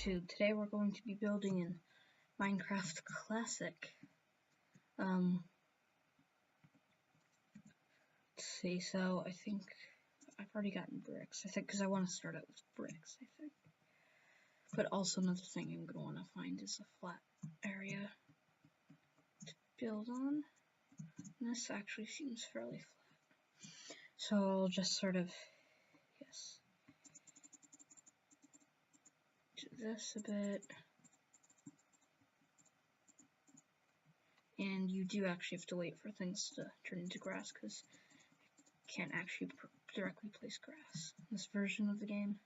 YouTube. Today we're going to be building in Minecraft Classic. Let's see, so I think I've already gotten bricks, I think, because I want to start out with bricks, I think. But also another thing I'm going to want to find is a flat area to build on. And this actually seems fairly flat. So I'll just sort of, do this a bit. And you do actually have to wait for things to turn into grass, because you can't actually directly place grass in this version of the game.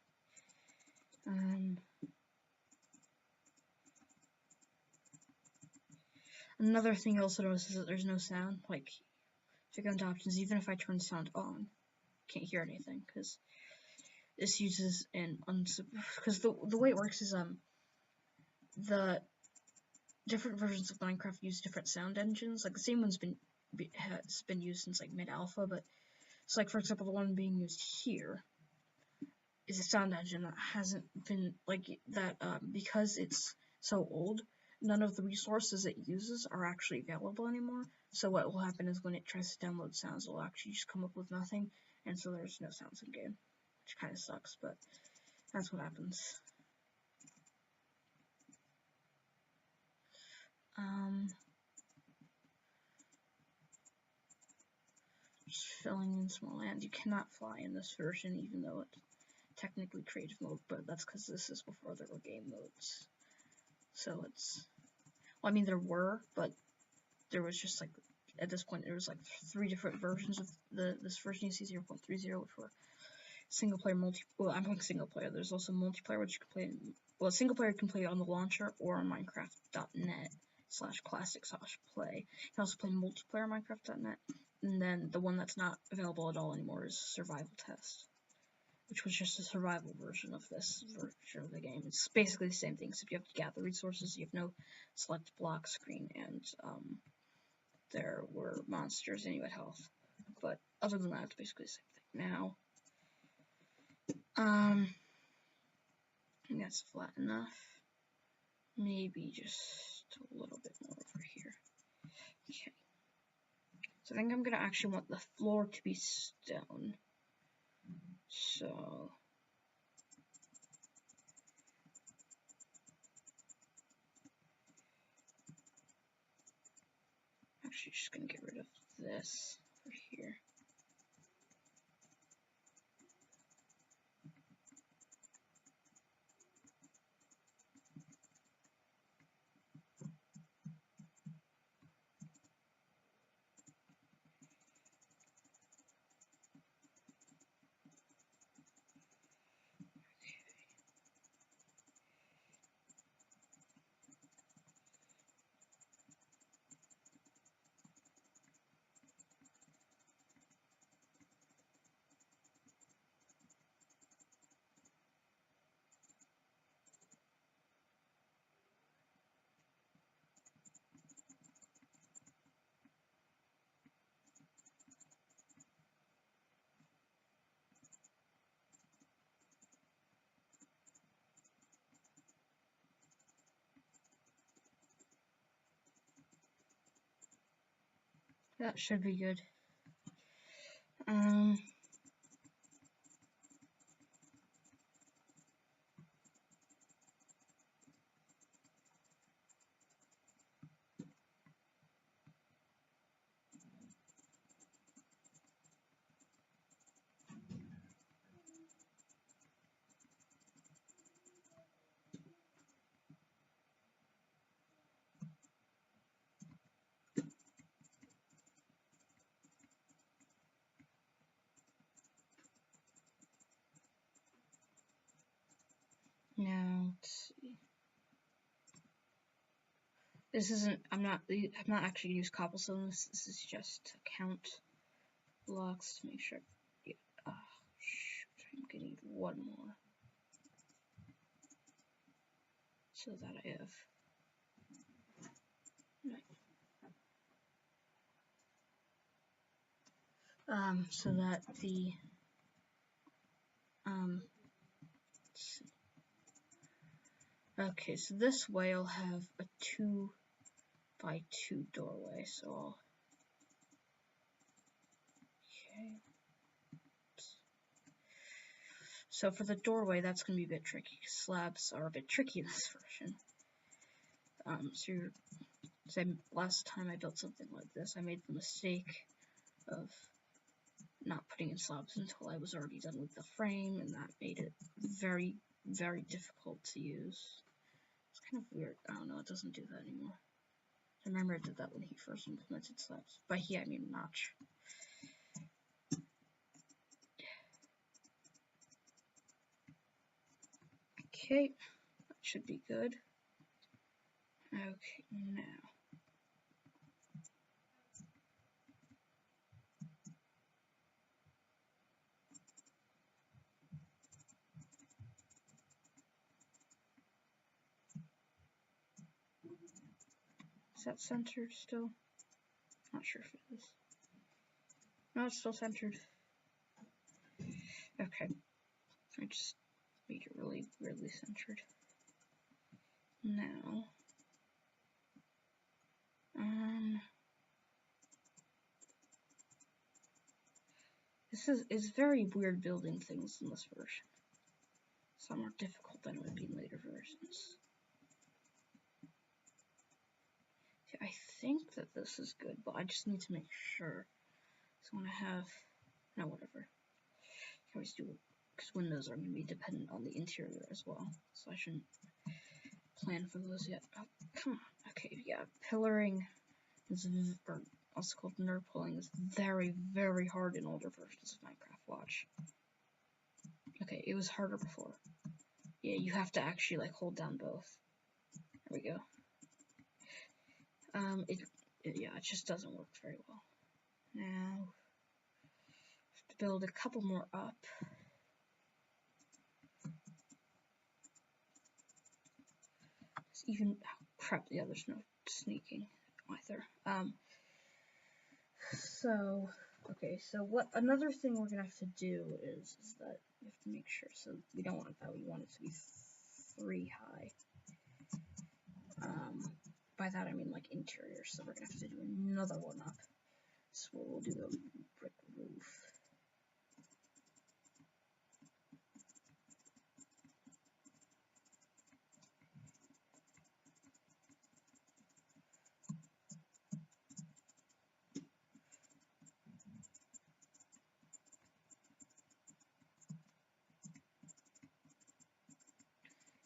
Another thing you also notice is that there's no sound. Like, if you go into options, even if I turn sound on, you can't hear anything, because this uses an because the way it works is the different versions of Minecraft use different sound engines. Like the same one's has been used since like mid-alpha, but it's like, for example, the one being used here is a sound engine that hasn't been like that because it's so old. None of the resources it uses are actually available anymore. So what will happen is when it tries to download sounds, it'll actually just come up with nothing, and so there's no sounds in game, which kind of sucks, but that's what happens. Just filling in small land. You cannot fly in this version, even though it's technically creative mode, but that's because this is before there were game modes. So it's, well, I mean, there were, but there was just like, at this point, there was like 3 different versions of this version. You see 0.30, which were single player, well, I'm playing single player. There's also multiplayer, which you can play, well, single player can play on the launcher or on Minecraft.net/classic/play. You can also play multiplayer on Minecraft.net, and then the one that's not available at all anymore is Survival Test, which was just a survival version of this version of the game. It's basically the same thing, except you have to gather resources, you have no select block screen, and there were monsters and you had health. But other than that, it's basically the same thing. Now, I think that's flat enough. Maybe just a little bit more over here. Okay. So I think I'm gonna actually want the floor to be stone. So actually just gonna get rid of this over here. That should be good. Now, let's see. This isn't, I'm not actually gonna use cobblestone. This is just to count blocks to make sure. Yeah. Oh, shoot, I'm getting one more. So that I have. Right. So that the, let's see. Okay, so this way I'll have a 2x2 doorway, so I'll... Okay. So for the doorway, that's going to be a bit tricky. Slabs are a bit tricky in this version. Last time I built something like this, I made the mistake of not putting in slabs until I was already done with the frame, and that made it very, very difficult to use. It's kind of weird. I don't know, it doesn't do that anymore. I remember it did that when he first implemented slabs. By he, I mean notch. Okay, that should be good. Okay, now. Is that centered still? Not sure if it is. No, it's still centered. Okay. I just made it really weirdly centered. Now, this is very weird building things in this version. Some more difficult than it would be in later versions. I think that this is good, but I just need to make sure. So I want to have, no, whatever. I can always do it, because windows are going to be dependent on the interior as well. So I shouldn't plan for those yet. Oh, come on. Okay, yeah, pillaring is, or also called nerve pulling, is very, very hard in older versions of Minecraft. Watch. Okay, it was harder before. Yeah, you have to actually like hold down both. There we go. Yeah, it just doesn't work very well. Now, have to build a couple more up. Even, oh, crap, yeah, there's no sneaking either. So, okay, so what, another thing we're gonna have to do is that we have to make sure, so we don't want that, we want it to be 3 high. By that I mean like interior, so we're gonna have to do another one up. So we'll do a brick roof.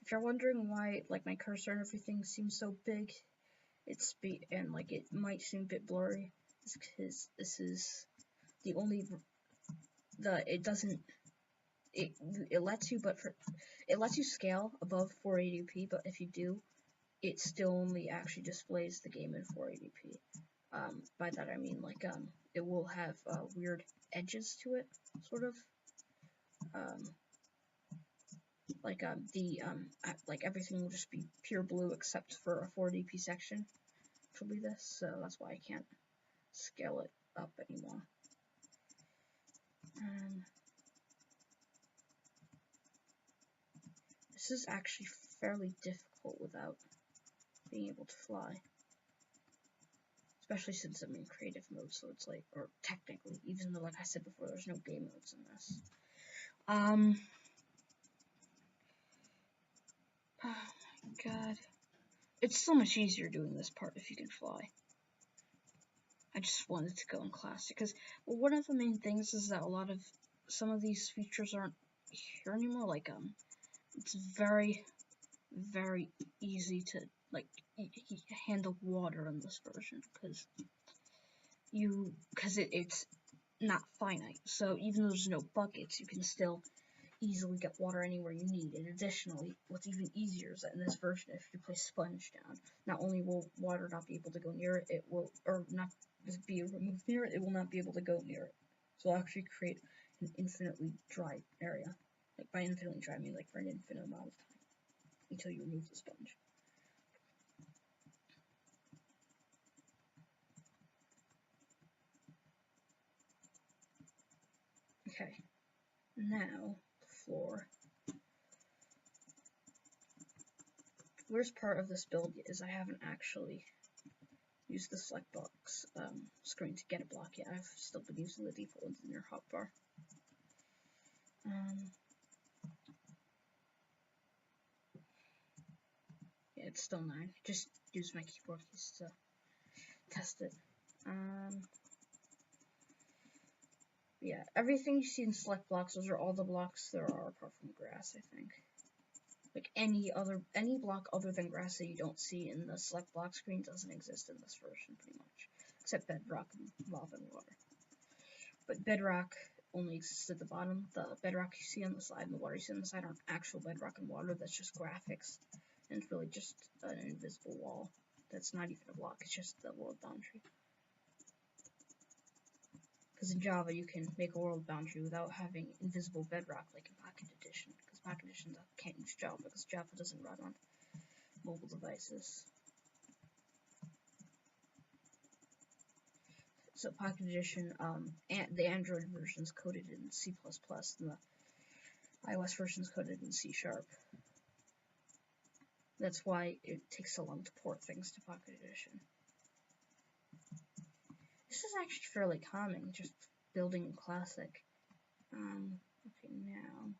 If you're wondering why like my cursor and everything seems so big, and like it might seem a bit blurry, it's because this is the only it lets you, but it lets you scale above 480p, but if you do, it still only actually displays the game in 480p. By that I mean like it will have weird edges to it, sort of. Like everything will just be pure blue except for a 480p section, which will be this, so that's why I can't scale it up anymore. This is actually fairly difficult without being able to fly. Especially since I'm in creative mode, so it's like, or technically, even though like I said before, there's no game modes in this. Oh my god. It's so much easier doing this part if you can fly. I just wanted to go in classic, because well, one of the main things is that some of these features aren't here anymore, like, it's very, very easy to, like, handle water in this version, because it's not finite, so even though there's no buckets, you can still easily get water anywhere you need. And additionally, what's even easier is that in this version, if you place sponge down, not only will water not be able to go near it, it will, or not be removed near it, it will not be able to go near it. So it'll actually create an infinitely dry area. Like by infinitely dry, I mean like for an infinite amount of time until you remove the sponge. Okay, now the floor. worst part of this build is I haven't actually used the select box screen to get a block yet. I've still been using the default ones in your hotbar. Yeah, it's still 9. Just use my keyboard keys to test it. Yeah, everything you see in select blocks, those are all the blocks there are apart from grass, I think. Like any block other than grass that you don't see in the select block screen doesn't exist in this version, pretty much. Except bedrock and lava and water. But bedrock only exists at the bottom. The bedrock you see on the side and the water you see on the side aren't actual bedrock and water, that's just graphics. And it's really just an invisible wall. That's not even a block, it's just the world boundary. Because in Java, you can make a world boundary without having invisible bedrock like in Pocket Edition. Because Pocket Edition can't use Java because Java doesn't run on mobile devices. So Pocket Edition, the Android version is coded in C++, and the iOS version is coded in C#. That's why it takes so long to port things to Pocket Edition. This is actually fairly common, just building in Classic. Okay, now.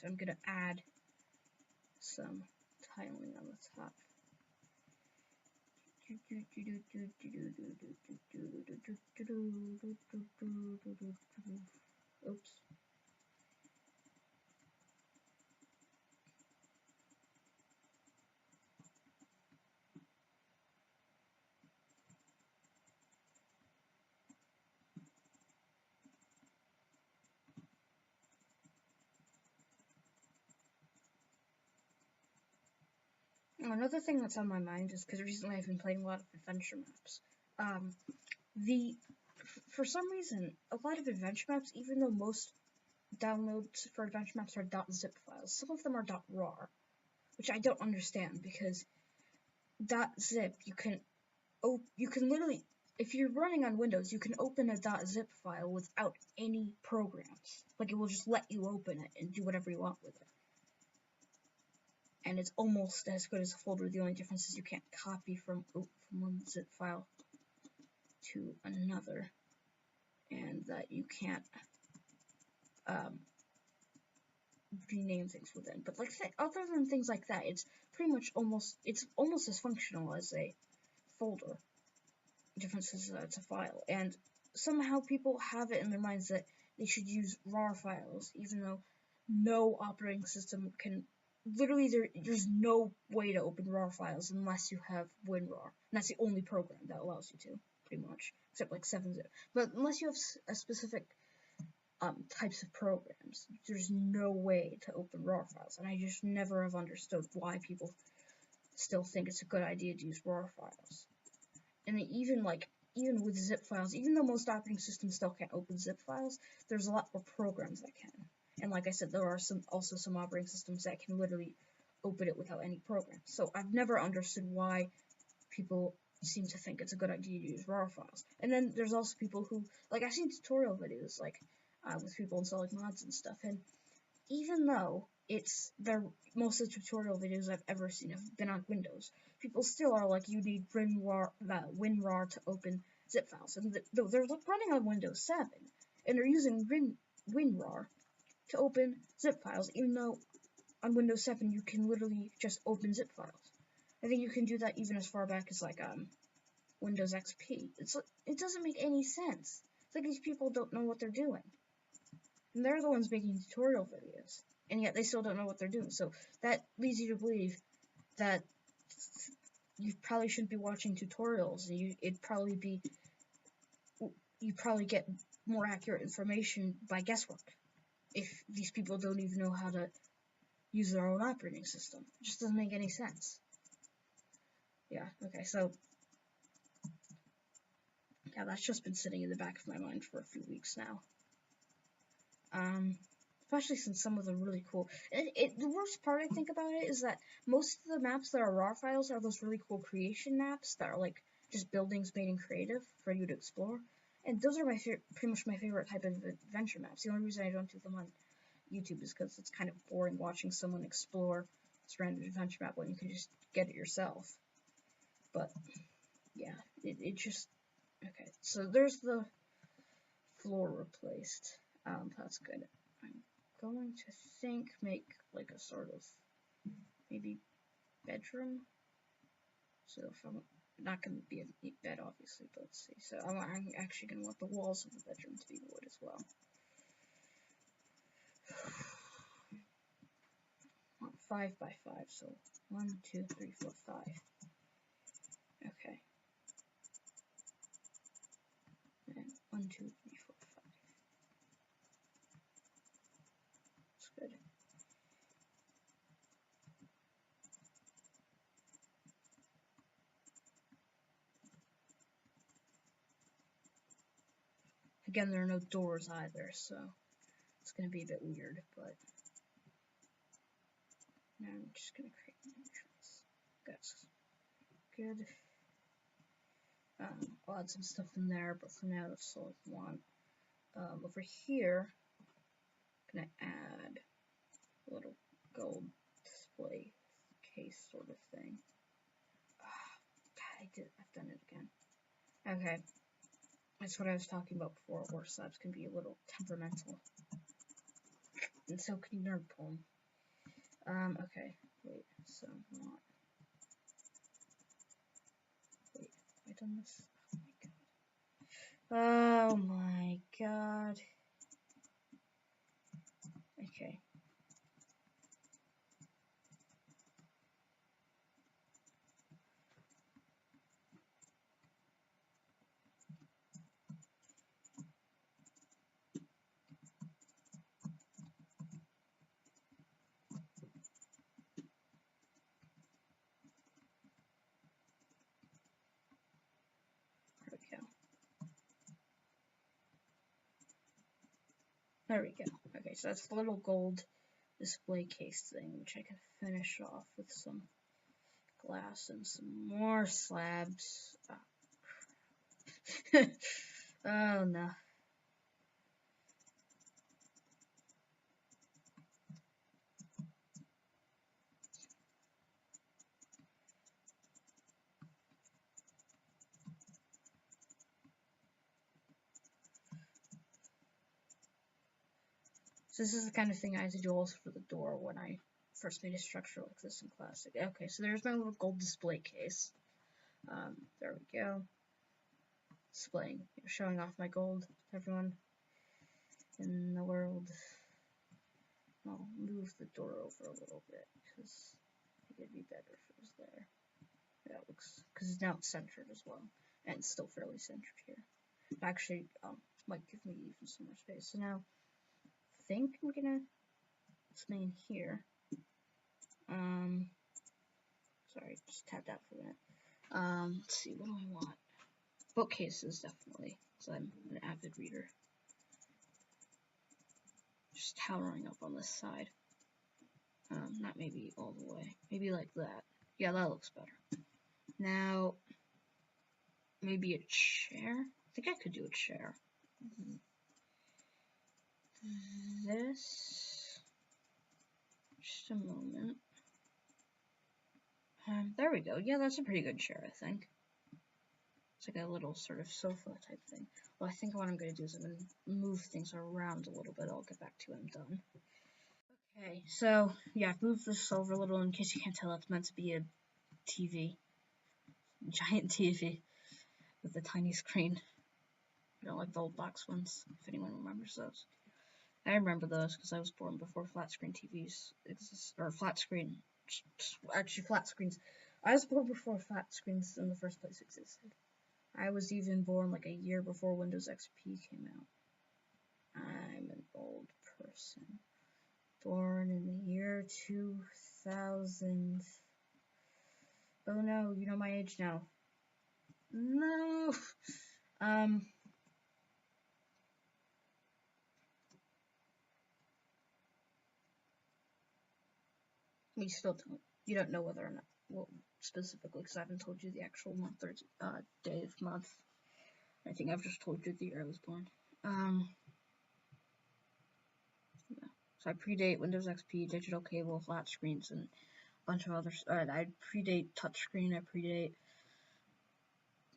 I'm gonna add some tiling on the top. Oops. Another thing that's on my mind is because recently I've been playing a lot of adventure maps. For some reason, a lot of adventure maps, even though most downloads for adventure maps are .zip files, some of them are .rar, which I don't understand because .zip you can literally, if you're running on Windows, you can open a .zip file without any programs. Like, it will just let you open it and do whatever you want with it. And it's almost as good as a folder. The only difference is you can't copy from one zip file to another, and that you can't rename things within. But like, other than things like that, it's pretty much almost as functional as a folder. The difference is that it's a file, and somehow people have it in their minds that they should use RAR files, even though no operating system can. Literally, there's no way to open RAR files unless you have WinRAR, and that's the only program that allows you to, pretty much, except like 7-zip. But unless you have a specific types of programs, there's no way to open RAR files, and I just never have understood why people still think it's a good idea to use RAR files. And even with zip files, even though most operating systems still can't open zip files, there's a lot more programs that can. And like I said, there are also some operating systems that can literally open it without any program. So I've never understood why people seem to think it's a good idea to use RAR files. And then there's also people who, like, I've seen tutorial videos, like, with people installing mods and stuff, and even though most of the tutorial videos I've ever seen have been on Windows, people still are like, you need WinRAR to open zip files. And they're running on Windows 7, and they're using WinRAR to open zip files, even though on Windows 7 you can literally just open zip files. I think you can do that even as far back as like Windows XP. It doesn't make any sense. It's like these people don't know what they're doing. And they're the ones making tutorial videos, and yet they still don't know what they're doing. So that leads you to believe that you probably shouldn't be watching tutorials, and you'd probably get more accurate information by guesswork if these people don't even know how to use their own operating system. It just doesn't make any sense. Yeah, okay, so yeah, that's just been sitting in the back of my mind for a few weeks now. Especially since some of them are really cool. The worst part I think about it is that most of the maps that are RAR files are those really cool creation maps that are like just buildings made in creative for you to explore. And those are pretty much my favorite type of adventure maps. The only reason I don't do them on YouTube is because it's kind of boring watching someone explore this random adventure map when you can just get it yourself. But yeah, it just okay. So there's the floor replaced. That's good. I'm going to make like a sort of maybe bedroom. So if I'm not going to be a neat bed, obviously, but let's see. So I'm actually going to want the walls of the bedroom to be wood as well. 5 by 5, so 1, 2, 3, 4, 5. Okay. And 1, 2, 3, 4, 5. That's good. Again, there are no doors either, so it's going to be a bit weird, but now I'm just going to create an entrance. That's good. I'll add some stuff in there, but for now that's all I want. Over here, I'm going to add a little gold display case sort of thing. I've done it again. Okay. That's what I was talking about before, where slabs can be a little temperamental. And so can nerd poem. Okay. Wait, so not. Wait, have I done this? Oh my god. Okay. There we go. Okay, so that's the little gold display case thing, which I can finish off with some glass and some more slabs. Oh no. So this is the kind of thing I had to do also for the door when I first made a structure like this in Classic. Okay, so there's my little gold display case. There we go. Displaying, showing off my gold to everyone in the world. I'll move the door over a little bit because I think it'd be better if it was there. Yeah, it looks, because now it's centered as well, and it's still fairly centered here. Actually, might give me even some more space. So now, I think I'm gonna main here. Sorry, just tapped out for a minute. Let's see, what do I want? Bookcases, definitely, because I'm an avid reader. Just towering up on this side. Not maybe all the way. Maybe like that. Yeah, that looks better. Now, maybe a chair? I think I could do a chair. This. Just a moment. There we go. Yeah, that's a pretty good chair, I think. It's like a little sort of sofa type thing. Well, I think what I'm going to do is I'm going to move things around a little bit. I'll get back to when I'm done. Okay, so, yeah, I've moved this over a little. In case you can't tell, it's meant to be a TV. Giant TV with a tiny screen. I don't like the old box ones, if anyone remembers those. I remember those because I was born before flat screen TVs exist, or flat screen, actually flat screens. I was born before flat screens in the first place existed. I was even born like a year before Windows XP came out. I'm an old person. Born in the year 2000. Oh no, you know my age now. No. We still don't. You don't know whether or not. well, specifically, because I haven't told you the actual month or day of month. I think I've just told you the year I was born. Yeah. So I predate Windows XP, digital cable, flat screens, and a bunch of others. I predate touchscreen. I predate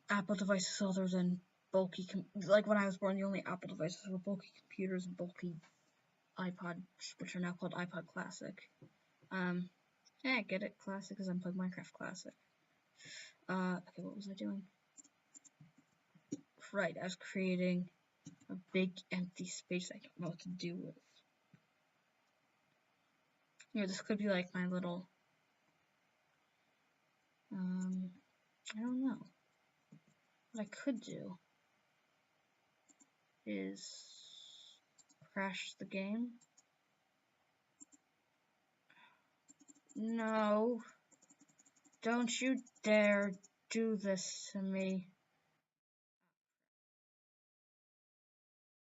Apple devices other than bulky. Like when I was born, the only Apple devices were bulky computers and bulky iPods, which are now called iPod Classic. Yeah, get it? Classic because I'm playing Minecraft Classic. Okay, what was I doing? Right, I was creating a big empty space I don't know what to do with. This could be like my little, I don't know. What I could do is crash the game. No, don't you dare do this to me.